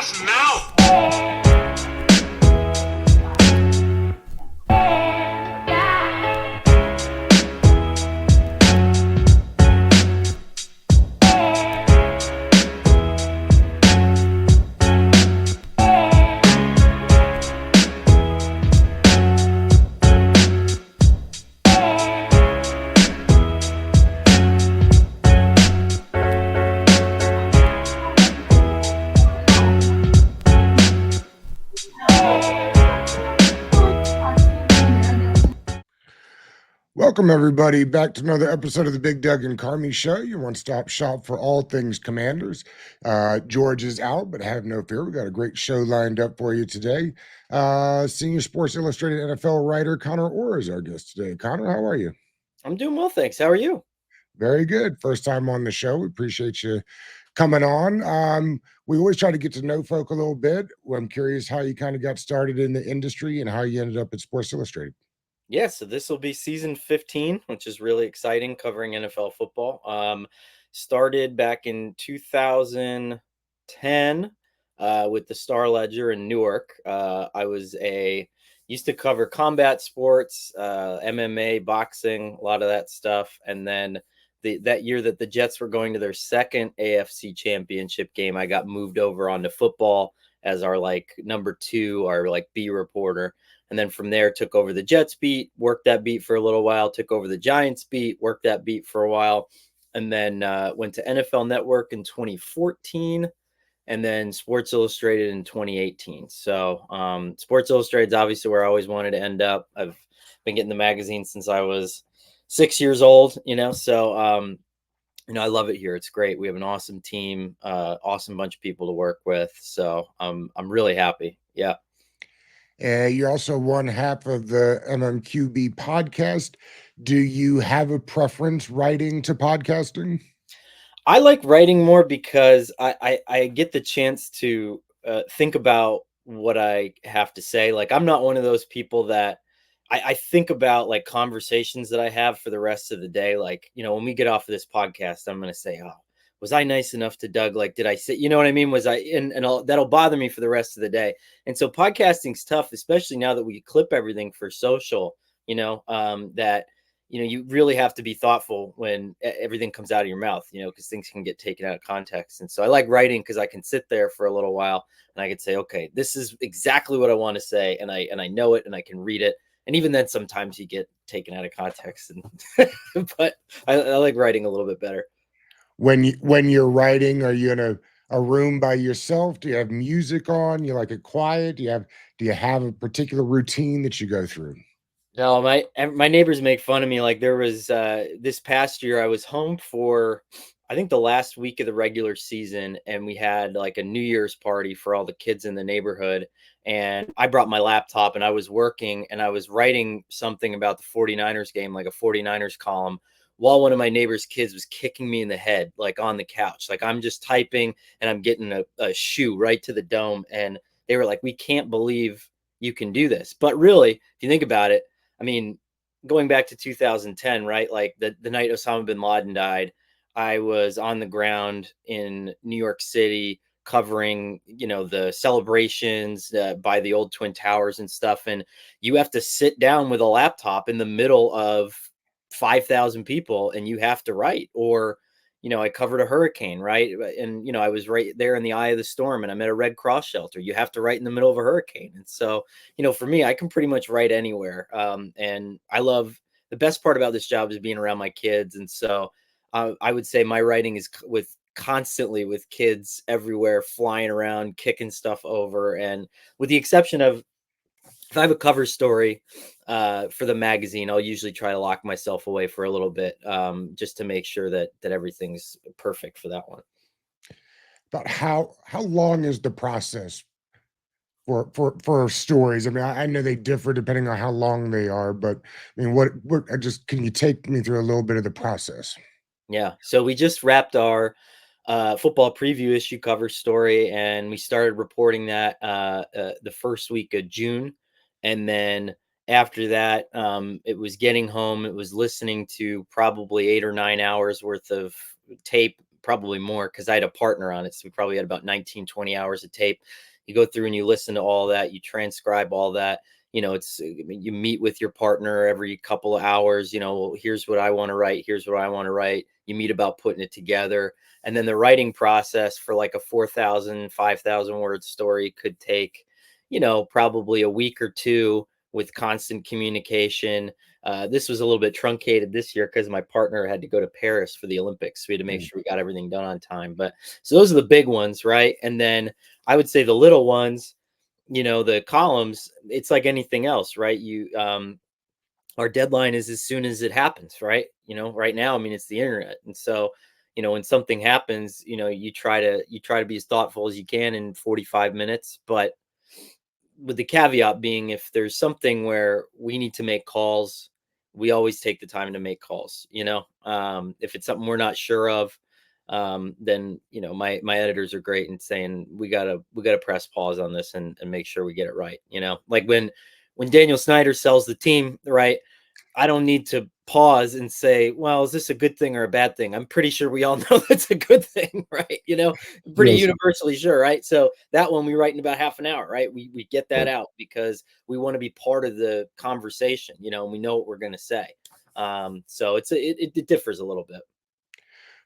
ass mouth. Welcome, everybody, back to another episode of the Big Doug and Carmi Show, your one-stop shop for all things Commanders. George is out, but have no fear. We got a great show lined up for you today. Senior Sports Illustrated NFL writer Conor Orr is our guest today. Conor, how are you? I'm doing well, thanks. How are you? Very good. First time on the show. We appreciate you coming on. We always try to get to know folk a little bit. I'm curious how you kind of got started in the industry and how you ended up at Sports Illustrated. Yeah, so this will be season 15, which is really exciting, covering NFL football. Started back in 2010 with the Star Ledger in Newark. I used to cover combat sports, MMA, boxing, a lot of that stuff. And then that year that the Jets were going to their second AFC championship game, I got moved over onto football as our number 2, our B reporter. And then from there, took over the Jets beat, worked that beat for a little while, took over the Giants beat, worked that beat for a while, and then went to NFL Network in 2014, and then Sports Illustrated in 2018. So Sports Illustrated is obviously where I always wanted to end up. I've been getting the magazine since I was 6 years old, so I love it here. It's great. We have an awesome team, awesome bunch of people to work with. So I'm really happy. Yeah. You're also one half of the MMQB podcast. Do you have a preference writing to podcasting? I like writing more because I get the chance to think about what I have to say. Like, I'm not one of those people that I think about like conversations that I have for the rest of the day. Like, when we get off of this podcast, I'm going to say, oh, was I nice enough to Doug? Like, did I say, you know what I mean? Was I, that'll bother me for the rest of the day. And so podcasting's tough, especially now that we clip everything for social, that, you really have to be thoughtful when everything comes out of your mouth, because things can get taken out of context. And so I like writing because I can sit there for a little while and I can say, okay, this is exactly what I want to say. And I know it and I can read it. And even then, sometimes you get taken out of context. But I like writing a little bit better. When you're writing, are you in a room by yourself? Do you have music on? You like it quiet? Do you have a particular routine that you go through? No, my neighbors make fun of me. Like, there was this past year, I was home for I think the last week of the regular season, and we had like a New Year's party for all the kids in the neighborhood. And I brought my laptop and I was working and I was writing something about the 49ers game, like a 49ers column, while one of my neighbor's kids was kicking me in the head, like on the couch. Like, I'm just typing and I'm getting a shoe right to the dome. And they were like, we can't believe you can do this. But really, if you think about it, I mean, going back to 2010, right? Like the night Osama bin Laden died, I was on the ground in New York City covering, the celebrations by the old Twin Towers and stuff. And you have to sit down with a laptop in the middle of 5,000 people and you have to write. Or, I covered a hurricane, right? And, I was right there in the eye of the storm and I'm at a Red Cross shelter. You have to write in the middle of a hurricane. And so, for me, I can pretty much write anywhere. And I love, the best part about this job is being around my kids. And so I would say my writing is constantly with kids everywhere, flying around, kicking stuff over. And with the exception of, if I have a cover story for the magazine, I'll usually try to lock myself away for a little bit, just to make sure that everything's perfect for that one. About how long is the process for stories? I mean, I know they differ depending on how long they are, but I mean, what can you take me through a little bit of the process? Yeah. So we just wrapped our football preview issue cover story, and we started reporting that the first week of June. And then after that, it was getting home. It was listening to probably 8 or 9 hours worth of tape, probably more because I had a partner on it. So we probably had about 19, 20 hours of tape. You go through and you listen to all that, you transcribe all that. It's you meet with your partner every couple of hours. Well, here's what I want to write. Here's what I want to write. You meet about putting it together. And then the writing process for like a 4,000, 5,000 word story could take, probably a week or two with constant communication. This was a little bit truncated this year because my partner had to go to Paris for the Olympics. So we had to make sure we got everything done on time. But so those are the big ones, right? And then I would say the little ones, the columns, it's like anything else, right? Our deadline is as soon as it happens, right? Right now, I mean, it's the internet. And so, when something happens, you try to be as thoughtful as you can in 45 minutes, but with the caveat being, if there's something where we need to make calls, we always take the time to make calls. If it's something we're not sure of, then my editors are great in saying we gotta press pause on this and make sure we get it right. Like when Daniel Snyder sells the team, right? I don't need to pause and say, well, is this a good thing or a bad thing? I'm pretty sure we all know that's a good thing, right? Pretty Yes. universally sure, right? So that one we write in about half an hour, right? We get that Right. out because we want to be part of the conversation, and we know what we're going to say. So it differs a little bit.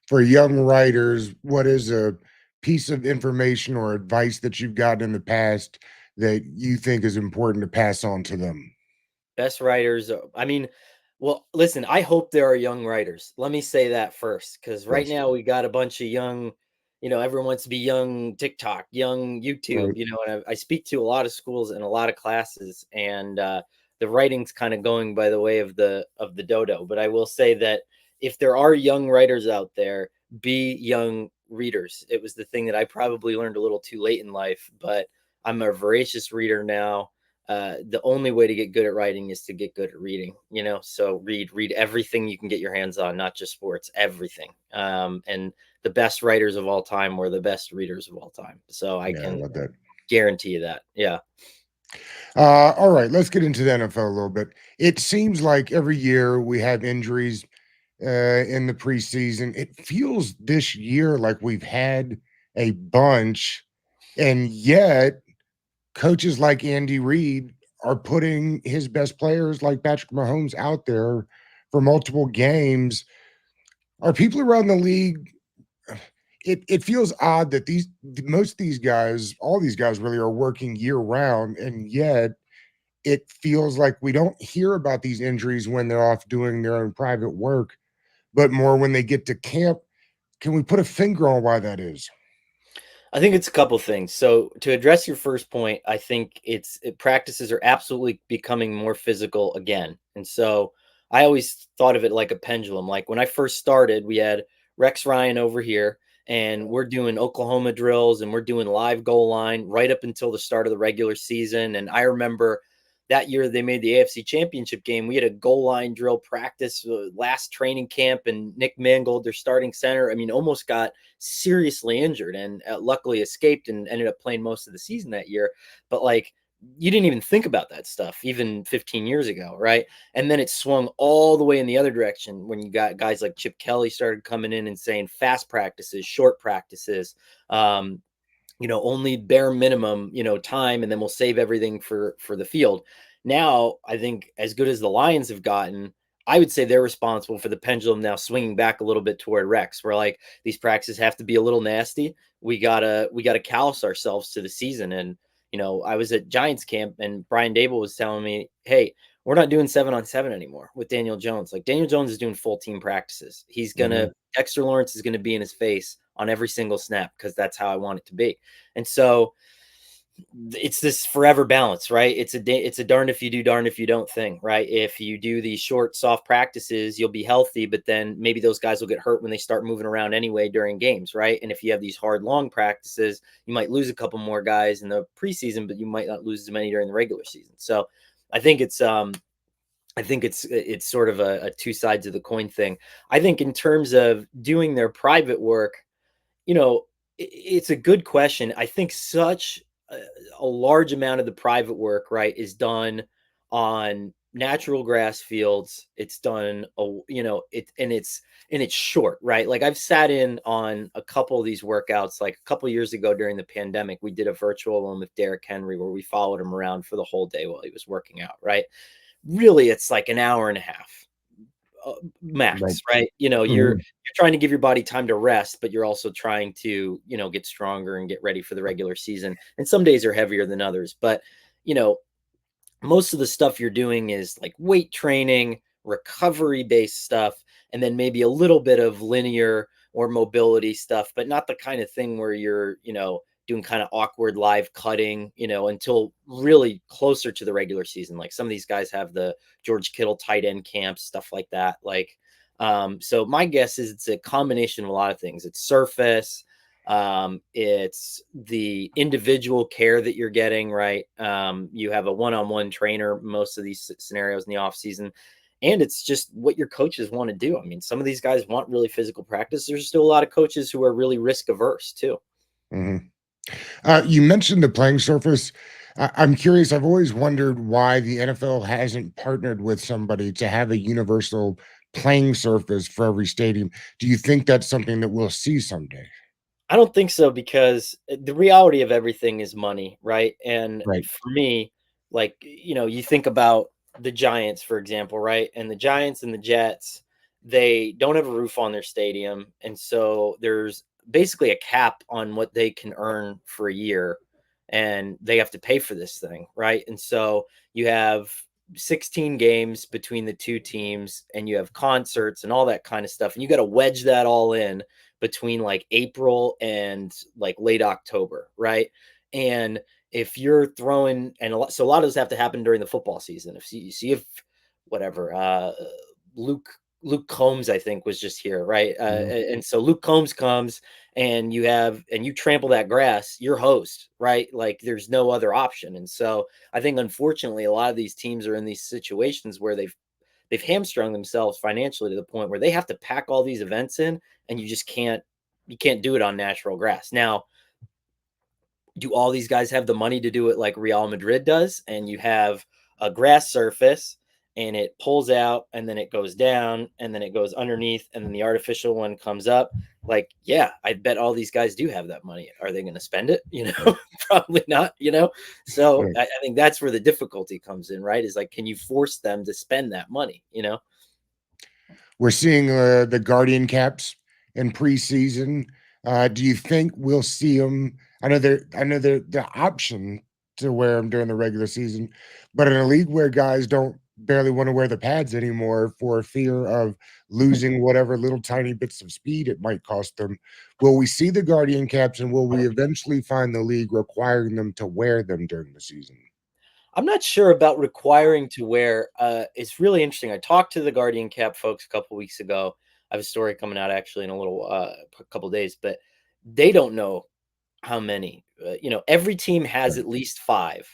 For young writers, what is a piece of information or advice that you've gotten in the past that you think is important to pass on to them? Best writers, I mean, well, listen, I hope there are young writers. Let me say that first, because right Yes. now we got a bunch of young, everyone wants to be young TikTok, young YouTube, Right. and I speak to a lot of schools and a lot of classes, and the writing's kind of going by the way of the dodo. But I will say that if there are young writers out there, be young readers. It was the thing that I probably learned a little too late in life, but I'm a voracious reader now. The only way to get good at writing is to get good at reading, so read everything you can get your hands on, not just sports, everything. And the best writers of all time were the best readers of all time, so I Yeah, I can love that. guarantee you that. Yeah. All right, let's get into the NFL a little bit. It seems like every year we have injuries in the preseason. It feels this year like we've had a bunch, and yet coaches like Andy Reid are putting his best players like Patrick Mahomes out there for multiple games. Are people around the league? It feels odd that most of these guys, all these guys really are working year round, and yet it feels like we don't hear about these injuries when they're off doing their own private work, but more when they get to camp. Can we put a finger on why that is? I think it's a couple things. So to address your first point, I think practices are absolutely becoming more physical again. And so I always thought of it like a pendulum. Like when I first started, we had Rex Ryan over here, and we're doing Oklahoma drills and we're doing live goal line right up until the start of the regular season. And I remember that year they made the AFC Championship game. We had a goal line drill practice last training camp, and Nick Mangold, their starting center, I mean, almost got seriously injured and luckily escaped and ended up playing most of the season that year. But like, you didn't even think about that stuff even 15 years ago, right? And then it swung all the way in the other direction when you got guys like Chip Kelly started coming in and saying fast practices, short practices, only bare minimum, time, and then we'll save everything for the field. Now, I think as good as the Lions have gotten, I would say they're responsible for the pendulum now swinging back a little bit toward Rex, where like these practices have to be a little nasty. We gotta callous ourselves to the season. And I was at Giants camp and Brian Dable was telling me, hey, we're not doing 7-on-7 anymore with Daniel Jones. Like Daniel Jones is doing full team practices. He's Mhm. gonna Dexter Lawrence is gonna be in his face on every single snap because that's how I want it to be. And so it's this forever balance, right? It's a darn if you do, darn if you don't thing, right? If you do these short, soft practices, you'll be healthy, but then maybe those guys will get hurt when they start moving around anyway during games, right? And if you have these hard, long practices, you might lose a couple more guys in the preseason, but you might not lose as many during the regular season. So I think it's sort of a two sides of the coin thing. I think in terms of doing their private work, it's a good question. I think such a large amount of the private work, right, is done on natural grass fields. It's done, and it's short, right? Like I've sat in on a couple of these workouts, like a couple years ago during the pandemic, we did a virtual one with Derrick Henry where we followed him around for the whole day while he was working out, right? Really, it's like an hour and a half Right. max, right? Mhm. You're trying to give your body time to rest, but you're also trying to, get stronger and get ready for the regular season. And some days are heavier than others, but you know, most of the stuff you're doing is like weight training, recovery based stuff, and then maybe a little bit of linear or mobility stuff, but not the kind of thing where you're, doing kind of awkward live cutting, until really closer to the regular season. Like some of these guys have the George Kittle tight end camps, stuff like that. So my guess is it's a combination of a lot of things. It's surface, it's the individual care that you're getting, right? You have a one-on-one trainer most of these scenarios in the off season, and it's just what your coaches want to do. I mean, some of these guys want really physical practice. There's still a lot of coaches who are really risk averse too. Mhm. You mentioned the playing surface. I'm curious. I've always wondered why the NFL hasn't partnered with somebody to have a universal playing surface for every stadium. Do you think that's something that we'll see someday? I don't think so because the reality of everything is money, right? And Right. for me, like, you think about the Giants, for example, right? And the Giants and the Jets, they don't have a roof on their stadium. And so there's basically a cap on what they can earn for a year. And they have to pay for this thing, right? And so you have 16 games between the two teams and you have concerts and all that kind of stuff. And you got to wedge that all in between like April and like late October, right? And if you're throwing, and so a lot of this have to happen during the football season. If you see if whatever, Luke Luke Combs, I think, was just here, right? Mhm. And so Luke Combs comes, and you trample that grass, you're host, right? Like there's no other option. And so I think unfortunately a lot of these teams are in these situations where they've hamstrung themselves financially to the point where they have to pack all these events in, and you can't do it on natural grass. Now, do all these guys have the money to do it like Real Madrid does? And you have a grass surface and it pulls out and then it goes down and then it goes underneath and then the artificial one comes up. Like, yeah, I bet all these guys do have that money. Are they going to spend it? Probably not, So Right. I think that's where the difficulty comes in, right? Is like, can you force them to spend that money? We're seeing the Guardian caps in preseason. Do you think we'll see them? I know they're the option to wear them during the regular season, but in a league where guys don't barely want to wear the pads anymore for fear of losing whatever little tiny bits of speed it might cost them, will we see the Guardian caps and will we eventually find the league requiring them to wear them during the season? I'm not sure about requiring to wear. It's really interesting. I talked to the Guardian Cap folks a couple weeks ago. I have a story coming out actually in a little couple days, but they don't know how many. Every team has Right. at least five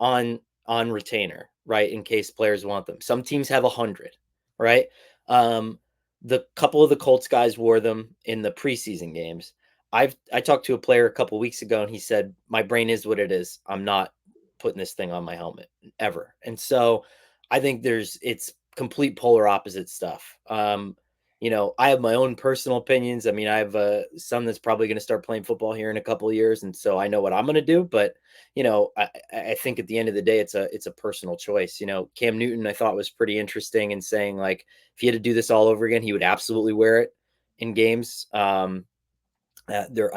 on on retainer, right? In case players want them. Some teams have 100, right? Um, the couple of the Colts guys wore them in the preseason games. I talked to a player a couple weeks ago, and he said, "My brain is what it is. I'm not putting this thing on my helmet ever." And so, I think it's complete polar opposite stuff. I have my own personal opinions. I mean, I have a son that's probably going to start playing football here in a couple of years, and so I know what I'm going to do. But I think at the end of the day, it's a personal choice. Cam Newton, I thought was pretty interesting in saying like if he had to do this all over again, he would absolutely wear it in games. I'm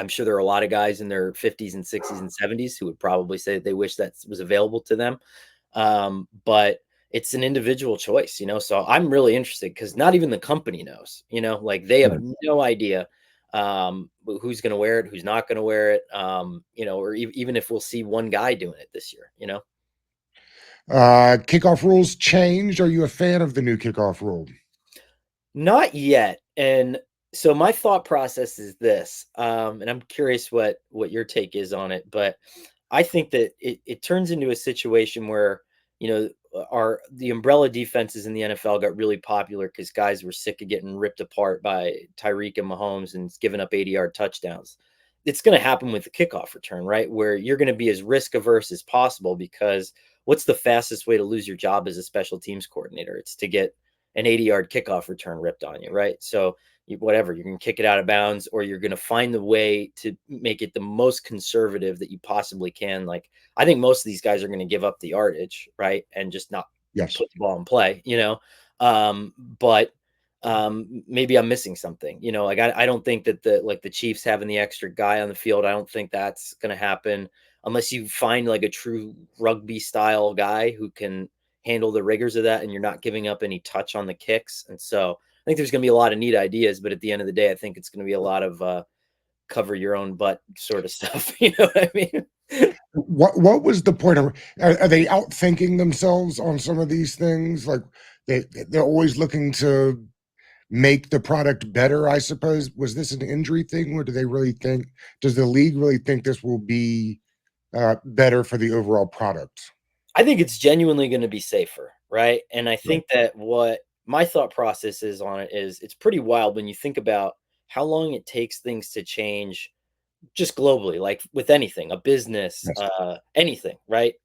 sure there are a lot of guys in their 50s and 60s and 70s who would probably say that they wish that was available to them. But it's an individual choice. So I'm really interested because not even the company knows, like they have Right. no idea who's going to wear it, who's not going to wear it, or even if we'll see one guy doing it this year. Kickoff rules changed. Are you a fan of the new kickoff rule? Not yet. And so my thought process is this, and I'm curious what your take is on it, but I think that it turns into a situation where, the umbrella defenses in the NFL got really popular because guys were sick of getting ripped apart by Tyreek and Mahomes and giving up 80-yard touchdowns. It's going to happen with the kickoff return, right? Where you're going to be as risk averse as possible because what's the fastest way to lose your job as a special teams coordinator? It's to get an 80-yard kickoff return ripped on you, right? So whatever, you're going to kick it out of bounds, or you're going to find the way to make it the most conservative that you possibly can. Like, I think most of these guys are going to give up the yardage, right, and just not Yes. put the ball in play, but maybe I'm missing something, like I don't think that the Chiefs having the extra guy on the field, I don't think that's going to happen unless you find like a true rugby style guy who can handle the rigors of that, and you're not giving up any touch on the kicks. And so I think there's going to be a lot of neat ideas, but at the end of the day, I think it's going to be a lot of cover your own butt sort of stuff. You know what I mean? What was the point of, are they outthinking themselves on some of these things? Like they're always looking to make the product better, I suppose. Was this an injury thing, or do they really think, does the league really think this will be better for the overall product? I think it's genuinely going to be safer, right? And I Right. think that what my thought process is on it is it's pretty wild when you think about how long it takes things to change just globally, like with anything, a business, Yes. anything, right?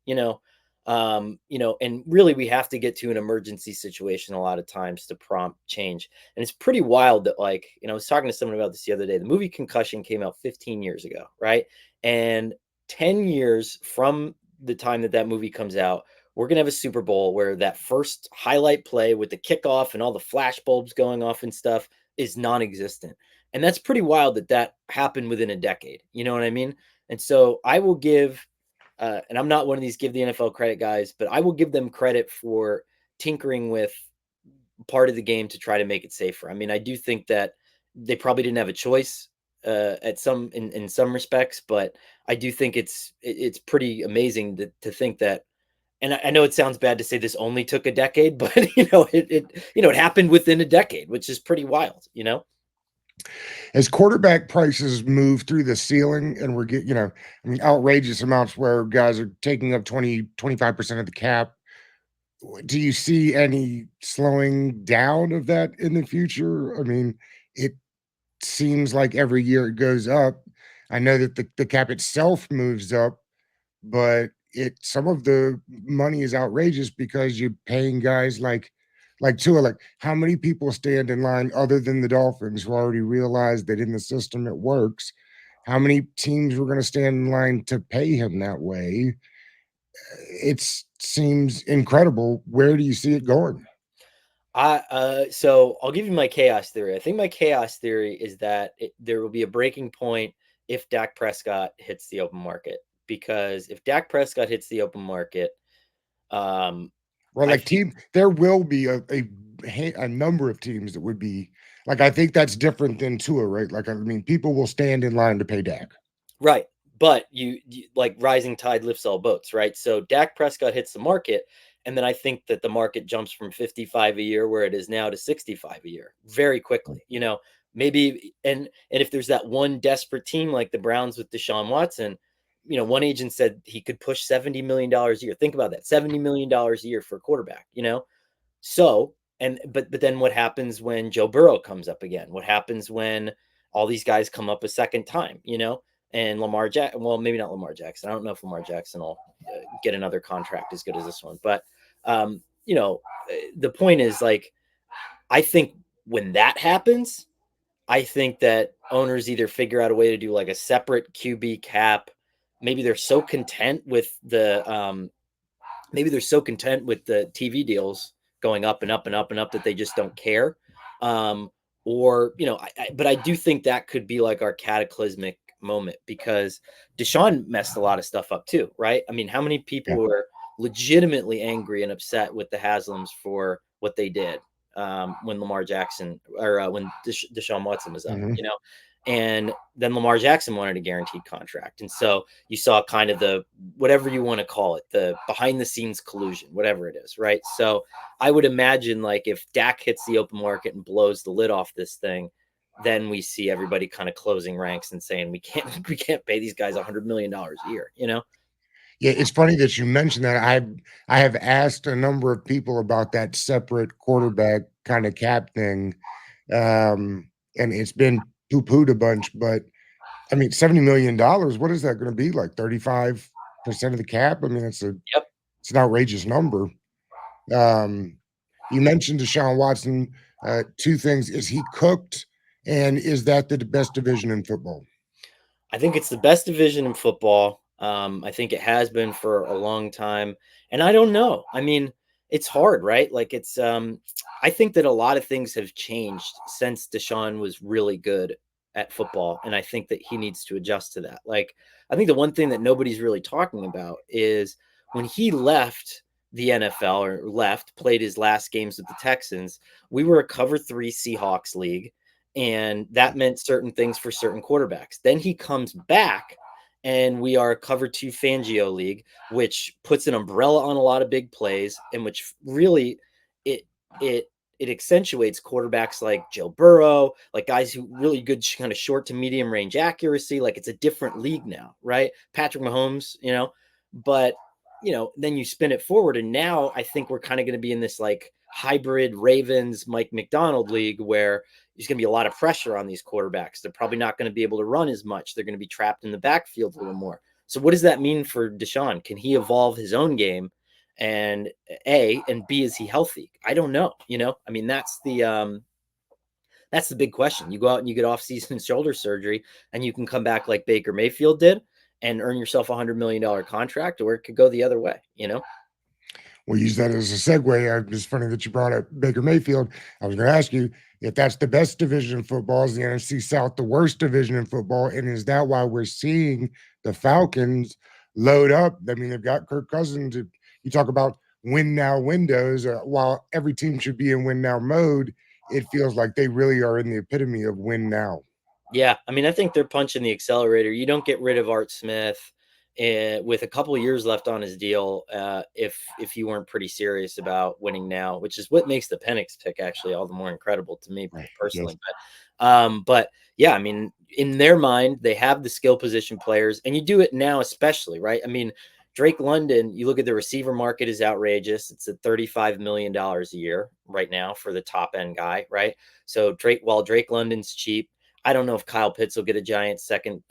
And really we have to get to an emergency situation a lot of times to prompt change. And it's pretty wild that, like, I was talking to someone about this the other day. The movie Concussion came out 15 years ago, right? And 10 years from the time that movie comes out, we're going to have a Super Bowl where that first highlight play with the kickoff and all the flash bulbs going off and stuff is non-existent. And that's pretty wild that happened within a decade. You know what I mean? And so I will give, and I'm not one of these give the NFL credit guys, but I will give them credit for tinkering with part of the game to try to make it safer. I mean, I do think that they probably didn't have a choice in some respects, but I do think it's pretty amazing to think that. And I know it sounds bad to say this only took a decade, but it happened within a decade, which is pretty wild. As quarterback prices move through the ceiling and we're getting, I mean, outrageous amounts where guys are taking up 20-25% of the cap, do you see any slowing down of that in the future? I mean, it seems like every year it goes up. I know that the cap itself moves up, but some of the money is outrageous because you're paying guys like Tua. Like, how many people stand in line other than the Dolphins who already realized that in the system it works? How many teams were going to stand in line to pay him that way? It seems incredible. Where do you see it going? So I'll give you my chaos theory. I think my chaos theory is that there will be a breaking point if Dak Prescott hits the open market. Because if Dak Prescott hits the open market, um, Well, I like think there will be a number of teams that would be like, I think that's different than Tua, right? Like, I mean, people will stand in line to pay Dak. right, but you like rising tide lifts all boats, right? So Dak Prescott hits the market, and then I think that the market jumps from 55 a year, where it is now, to 65 a year very quickly. Maybe and if there's that one desperate team like the Browns with Deshaun Watson, one agent said he could push $70 million a year. Think about that, $70 million a year for a quarterback. So, but then what happens when Joe Burrow comes up again? What happens when all these guys come up a second time? And well, maybe not Lamar Jackson. I don't know if Lamar Jackson will get another contract as good as this one. But the point is, like, I think when that happens, I think that owners either figure out a way to do like a separate QB cap. Maybe they're so content with the TV deals going up and up and up and up that they just don't care. Or but I do think that could be like our cataclysmic moment, because Deshaun messed a lot of stuff up too, right? I mean, how many people Yeah. were legitimately angry and upset with the Haslams for what they did when Lamar Jackson or when Deshaun Watson was up, Mhm. and then Lamar Jackson wanted a guaranteed contract. And so you saw kind of the, whatever you want to call it, the behind the scenes collusion, whatever it is, right? So I would imagine, like, if Dak hits the open market and blows the lid off this thing, then we see everybody kind of closing ranks and saying we can't pay these guys $100 million a year. Yeah, it's funny that you mentioned that. I have asked a number of people about that separate quarterback kind of cap thing, and it's been poo-pooed a bunch. But I mean, $70 million. What is that going to be, like 35% of the cap? I mean, it's a Yep. It's an outrageous number. Um, you mentioned Deshaun Watson. Two things: is he cooked, and is that the best division in football? I think it's the best division in football. I think it has been for a long time. And I don't know. I mean, it's hard, right? Like I think that a lot of things have changed since Deshaun was really good at football. And I think that he needs to adjust to that. Like, I think the one thing that nobody's really talking about is when he left the NFL or left, played his last games with the Texans, we were a cover 3 Seahawks league, and that meant certain things for certain quarterbacks. Then he comes back, and we are a cover 2 Fangio league, which puts an umbrella on a lot of big plays, and which really it it it accentuates quarterbacks like Joe Burrow, like guys who really good kind of short to medium range accuracy. Like it's a different league now, right? Patrick Mahomes, but then you spin it forward, and now I think we're kind of going to be in this like hybrid Ravens Mike McDonald league where there's going to be a lot of pressure on these quarterbacks. They're probably not going to be able to run as much. They're going to be trapped in the backfield a little more. So what does that mean for Deshaun? Can he evolve his own game? And and B, is he healthy? I don't know. I mean, that's the big question. You go out and you get off-season shoulder surgery, and you can come back like Baker Mayfield did and earn yourself $100 million contract, or it could go the other way. We'll use that as a segue. It's funny that you brought up Baker Mayfield. I was going to ask you if that's the best division in football. Is the NFC South the worst division in football? And is that why we're seeing the Falcons load up? I mean, they've got Kirk Cousins. You talk about win now windows. While every team should be in win now mode, it feels like they really are in the epitome of win now. Yeah, I mean, I think they're punching the accelerator. You don't get rid of Art Smith with a couple of years left on his deal if you weren't pretty serious about winning now, which is what makes the Penix pick actually all the more incredible to me Right. personally. Yes. But yeah, I mean, in their mind, they have the skill position players, and you do it now, especially, right? I mean, Drake London, you look at the receiver market is outrageous. It's at $35 million a year right now for the top end guy, right? So while Drake London's cheap, I don't know if Kyle Pitts will get a giant second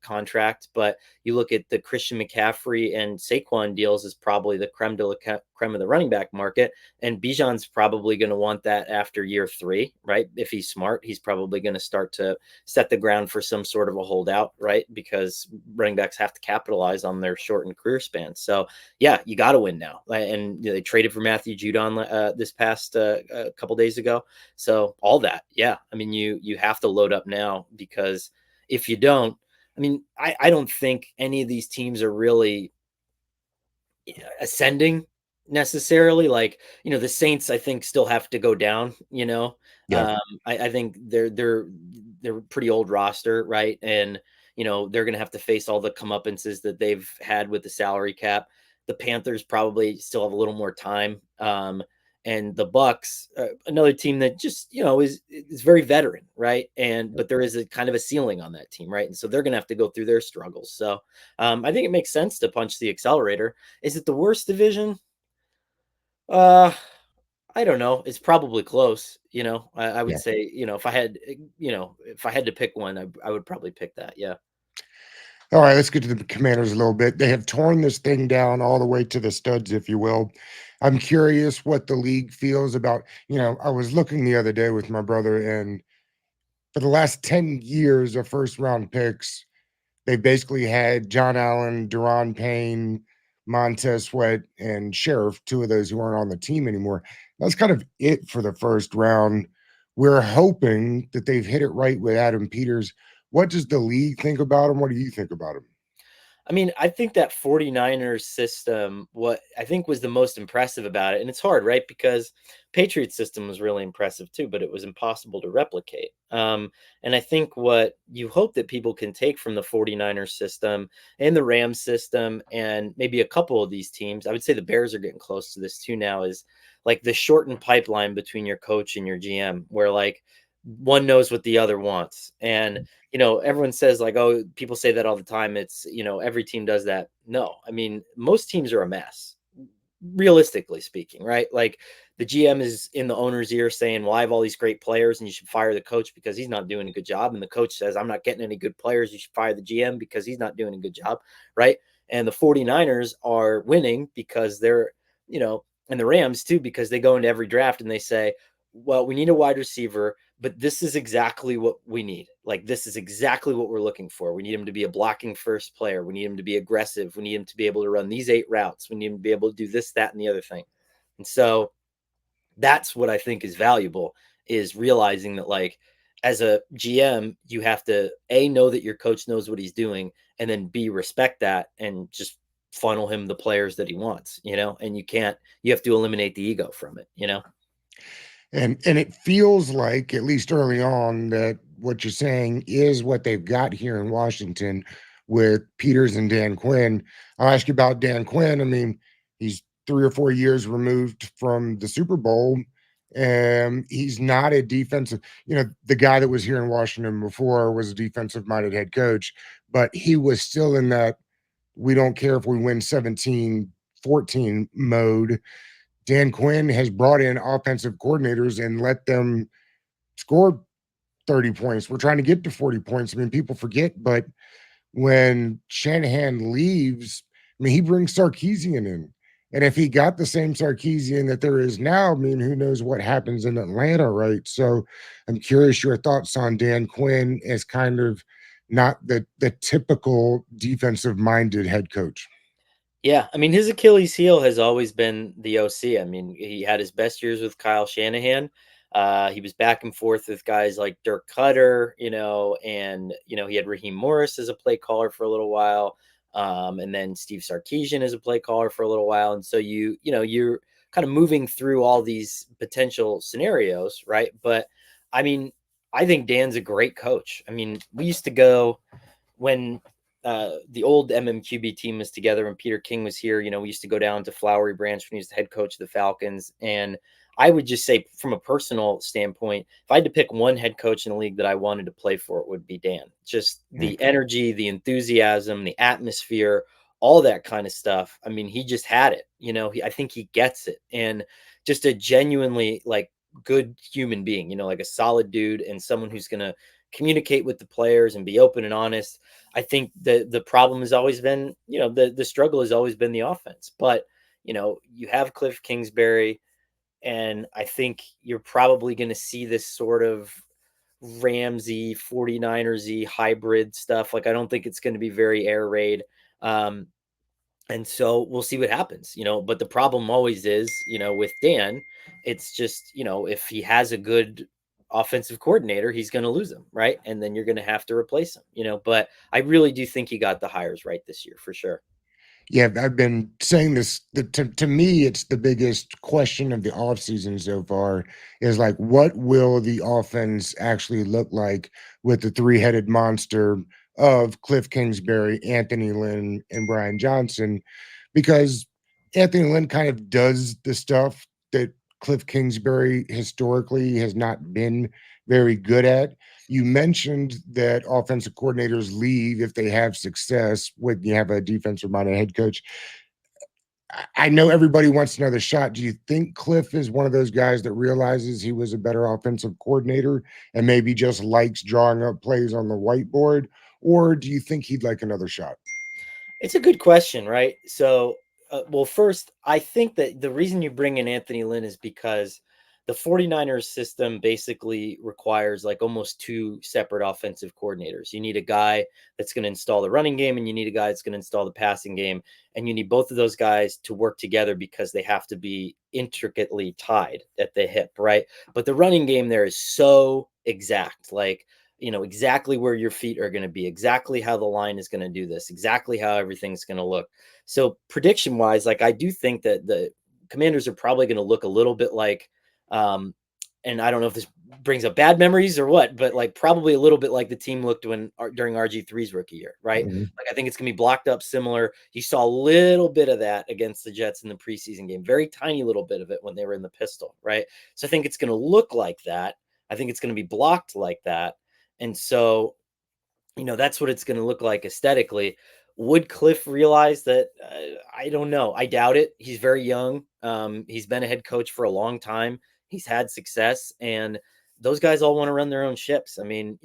contract, but you look at the Christian McCaffrey and Saquon deals is probably the creme de la creme of the running back market. And Bijan's probably going to want that after year 3, right? If he's smart, he's probably going to start to set the ground for some sort of a holdout, right? Because running backs have to capitalize on their shortened career span. So yeah, you got to win now. And they traded for Matthew Judon this past a couple days ago. So all that, yeah. I mean, you have to load up now, because if you don't, I mean, I don't think any of these teams are really ascending necessarily. Like, the Saints, I think, still have to go down. Yeah. I think they're pretty old roster, right? And they're gonna have to face all the comeuppances that they've had with the salary cap. The Panthers probably still have a little more time. And the Bucks, another team that just is very veteran, right? But there is a kind of a ceiling on that team, right? And so they're gonna have to go through their struggles. So I think it makes sense to punch the accelerator. Is it the worst division? Uh, I don't know. It's probably close. I would Yeah. say, if I had to pick one, I would probably pick that. Yeah. All right, let's get to the Commanders a little bit. They have torn this thing down all the way to the studs, if you will. I'm curious what the league feels about. I was looking the other day with my brother, and for the last 10 years of first round picks, they basically had John Allen, Deron Payne, Montez Sweat, and Sheriff, two of those who aren't on the team anymore. That's kind of it for the first round. We're hoping that they've hit it right with Adam Peters. What does the league think about him? What do you think about him? I mean, I think that 49ers system, what I think was the most impressive about it, and it's hard, right? Because Patriots system was really impressive too, but it was impossible to replicate. And I think what you hope that people can take from the 49ers system and the Rams system and maybe a couple of these teams, I would say the Bears are getting close to this too now, is like the shortened pipeline between your coach and your GM, where like one knows what the other wants. And everyone says like, oh, people say that all the time. It's, every team does that. No, I mean, most teams are a mess, realistically speaking, right? Like the GM is in the owner's ear saying, well, I have all these great players and you should fire the coach because he's not doing a good job. And the coach says, I'm not getting any good players. You should fire the GM because he's not doing a good job. Right. And the 49ers are winning because they're, and the Rams too, because they go into every draft and they say, well, we need a wide receiver, but this is exactly what we need. Like, this is exactly what we're looking for. We need him to be a blocking first player. We need him to be aggressive. We need him to be able to run these 8 routes. We need him to be able to do this, that, and the other thing. And so that's what I think is valuable, is realizing that, like, as a GM, you have to A, know that your coach knows what he's doing, and then B, respect that and just funnel him the players that he wants, and you have to eliminate the ego from it. And it feels like, at least early on, that what you're saying is what they've got here in Washington with Peters and Dan Quinn. I'll ask you about Dan Quinn. I mean, he's 3 or 4 years removed from the Super Bowl, and he's not a defensive, the guy that was here in Washington before was a defensive minded head coach, but he was still in that we don't care if we win 17-14 mode. Dan Quinn has brought in offensive coordinators and let them score 30 points. We're trying to get to 40 points. I mean, people forget, but when Shanahan leaves, I mean, he brings Sarkisian in. And if he got the same Sarkisian that there is now, I mean, who knows what happens in Atlanta, right? So I'm curious your thoughts on Dan Quinn as kind of not the typical defensive minded head coach. Yeah, I mean, his Achilles heel has always been the OC. I mean, he had his best years with Kyle Shanahan. He was back and forth with guys like Dirk Cutter, and he had Raheem Morris as a play caller for a little while, and then Steve Sarkisian as a play caller for a little while. And so you're kind of moving through all these potential scenarios, right? But I mean, I think Dan's a great coach. I mean, we used to go when the old MMQB team was together and Peter King was here. We used to go down to Flowery Branch when he was the head coach of the Falcons. And I would just say, from a personal standpoint, if I had to pick one head coach in the league that I wanted to play for, it would be Dan. Just the energy, the enthusiasm, the atmosphere, all that kind of stuff. I mean, he just had it. I think he gets it. And just a genuinely, like, good human being, like a solid dude and someone who's going to communicate with the players and be open and honest. I think the problem has always been, the struggle has always been the offense. But, you have Cliff Kingsbury, and I think you're probably going to see this sort of Ramsey 49ers hybrid stuff. Like, I don't think it's going to be very air raid. And so we'll see what happens, but the problem always is, with Dan, it's just, if he has a good offensive coordinator, he's going to lose him. Right. And then you're going to have to replace him, but I really do think he got the hires right this year for sure. Yeah, I've been saying this. To me, it's the biggest question of the offseason so far is like, what will the offense actually look like with the three-headed monster of Cliff Kingsbury, Anthony Lynn, and Brian Johnson? Because Anthony Lynn kind of does the stuff that Cliff Kingsbury historically has not been very good at. You mentioned that offensive coordinators leave if they have success when you have a defensive minded head coach. I know everybody wants another shot. Do you think Cliff is one of those guys that realizes he was a better offensive coordinator and maybe just likes drawing up plays on the whiteboard? Or do you think he'd like another shot? It's a good question, right? So, well, first, I think that the reason you bring in Anthony Lynn is because the 49ers system basically requires like almost 2 separate offensive coordinators. You need a guy that's going to install the running game, and you need a guy that's going to install the passing game. And you need both of those guys to work together because they have to be intricately tied at the hip, right? But the running game there is so exact. Like, exactly where your feet are going to be, exactly how the line is going to do this, exactly how everything's going to look. So prediction wise, like, I do think that the Commanders are probably going to look a little bit like, and I don't know if this brings up bad memories or what, but like probably a little bit like the team looked during RG3's rookie year, right? Mhm. Like, I think it's going to be blocked up similar. You saw a little bit of that against the Jets in the preseason game, very tiny little bit of it when they were in the pistol, right? So I think it's going to look like that. I think it's going to be blocked like that. And so, that's what it's going to look like aesthetically. Would Cliff realize that? I don't know. I doubt it. He's very young. He's been a head coach for a long time. He's had success, and those guys all want to run their own ships. I mean,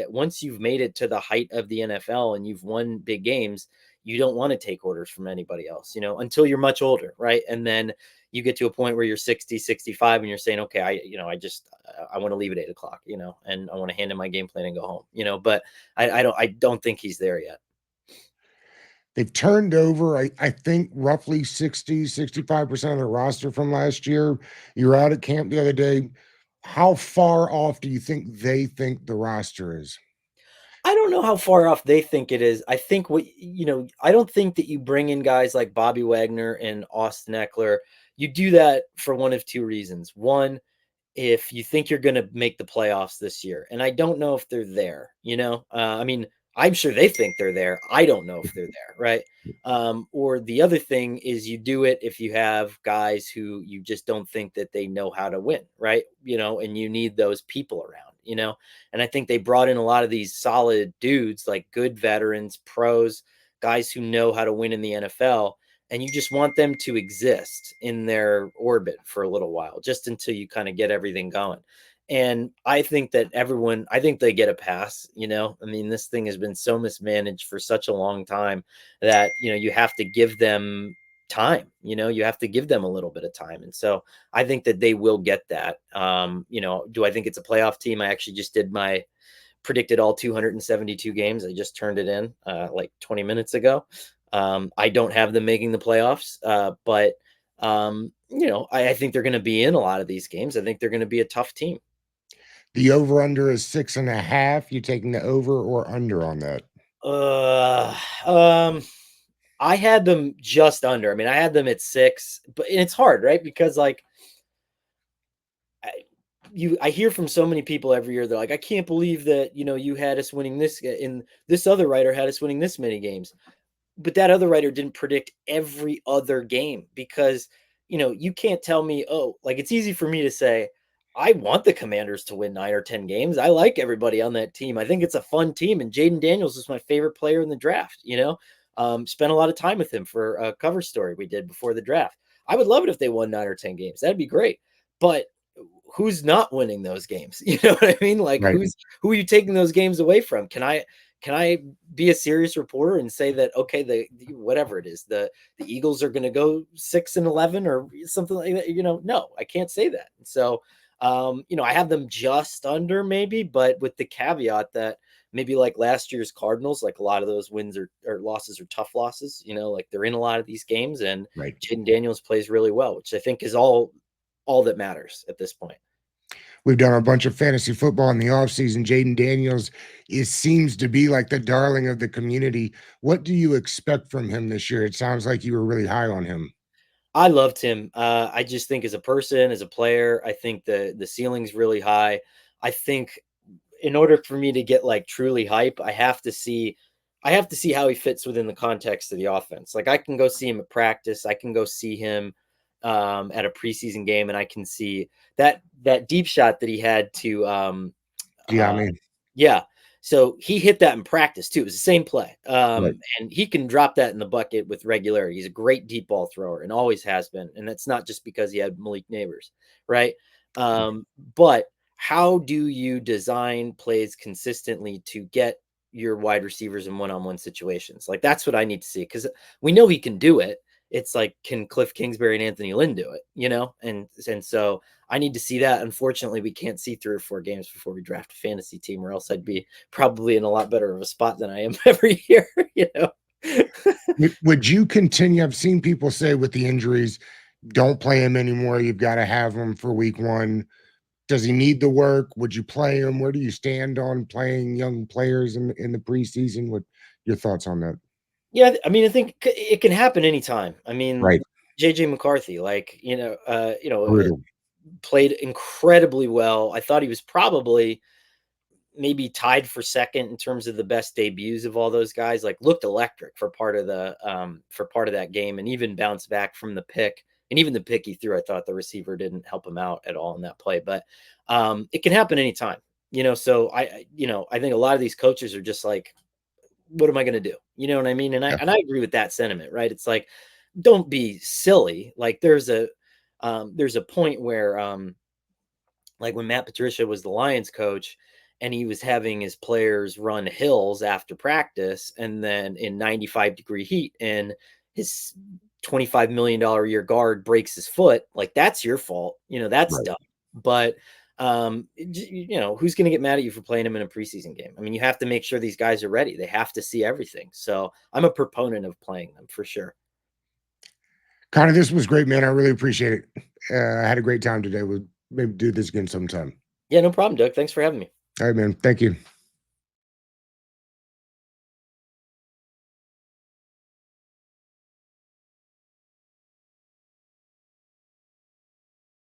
once you've made it to the height of the NFL and you've won big games, you don't want to take orders from anybody else, until you're much older, right? And then you get to a point where you're 60, 65, and you're saying, okay, I want to leave at 8 o'clock, and I want to hand in my game plan and go home, but I don't think he's there yet. They've turned over, I think, roughly 65% of the roster from last year. You're out at camp the other day. How far off do you think they think the roster is? I don't know how far off they think it is. I think I don't think that you bring in guys like Bobby Wagner and Austin Eckler. You do that for one of two reasons. One, if you think you're going to make the playoffs this year. And I don't know if they're there, I mean, I'm sure they think they're there. I don't know if they're there. Right. Or the other thing is you do it if you have guys who you just don't think that they know how to win. Right. And you need those people around, and I think they brought in a lot of these solid dudes, like good veterans, pros, guys who know how to win in the NFL, and you just want them to exist in their orbit for a little while, just until you kind of get everything going. And I think that I think they get a pass, I mean, this thing has been so mismanaged for such a long time that, you have to give them time, you have to give them a little bit of time. And so I think that they will get that. Do I think it's a playoff team? I actually just did my predicted all 272 games. I just turned it in like 20 minutes ago. I don't have them making the playoffs, but I think they're going to be in a lot of these games. I think they're going to be a tough team. The over under is 6.5. You taking the over or under on that? Uh, um, I had them just under. I mean, I had them at 6, but it's hard, right? Because like I hear from so many people every year. They're like, I can't believe that, you had us winning this, and this other writer had us winning this many games. But that other writer didn't predict every other game, because, you can't tell me, oh, like, it's easy for me to say, I want the Commanders to win 9 or 10 games. I like everybody on that team. I think it's a fun team. And Jayden Daniels is my favorite player in the draft, spent a lot of time with him for a cover story we did before the draft. I would love it if they won 9 or 10 games. That'd be great. But who's not winning those games? You know what I mean? Like, Right. who are you taking those games away from? Can I be a serious reporter and say that, okay, whatever it is, the Eagles are going to go 6-11 or something like that? No, I can't say that. So, I have them just under, maybe, but with the caveat that maybe like last year's Cardinals, like a lot of those wins or losses are tough losses, like they're in a lot of these games, and Right. Jayden Daniels plays really well, which I think is all that matters at this point. We've done a bunch of fantasy football in the offseason. Jayden Daniels seems to be like the darling of the community. What do you expect from him this year? It sounds like you were really high on him. I loved him. I just think as a person, as a player, I think the ceiling's really high. I think in order for me to get like truly hype, I have to see how he fits within the context of the offense. Like, I can go see him at practice, I can go see him at a preseason game, and I can see that deep shot that he had to Yeah, I uh, mean, yeah. So he hit that in practice too. It was the same play. right. And he can drop that in the bucket with regularity. He's a great deep ball thrower and always has been. And that's not just because he had Malik Neighbors, right? But how do you design plays consistently to get your wide receivers in one-on-one situations? Like, that's what I need to see, because we know he can do it. It's like, can Cliff Kingsbury and Anthony Lynn do it? And so I need to see that. Unfortunately, we can't see 3 or 4 games before we draft a fantasy team, or else I'd be probably in a lot better of a spot than I am every year, Would you continue? I've seen people say with the injuries, don't play him anymore. You've got to have him for week one. Does he need the work? Would you play him? Where do you stand on playing young players in the preseason? What your thoughts on that? Yeah, I mean, I think it can happen anytime. I mean, Right. JJ McCarthy, like, Brutal. played incredibly well. I thought he was probably maybe tied for second in terms of the best debuts of all those guys. Like, looked electric for part of that game, and even bounced back from the pick. And even the pick he threw, I thought the receiver didn't help him out at all in that play. But it can happen anytime. So I think a lot of these coaches are just like, what am I going to do? You know what I mean? And I Yeah. and I agree with that sentiment, right? It's like, don't be silly. Like, there's a point where like when Matt Patricia was the Lions coach, and he was having his players run hills after practice and then in 95-degree heat, and his $25 million a year guard breaks his foot, like that's your fault. That's Right. dumb. But who's going to get mad at you for playing him in a preseason game? I mean, you have to make sure these guys are ready. They have to see everything. So I'm a proponent of playing them for sure. Connor, this was great, man. I really appreciate it. I had a great time today. We'll maybe do this again sometime. Yeah, no problem, Doug. Thanks for having me. All right, man. Thank you.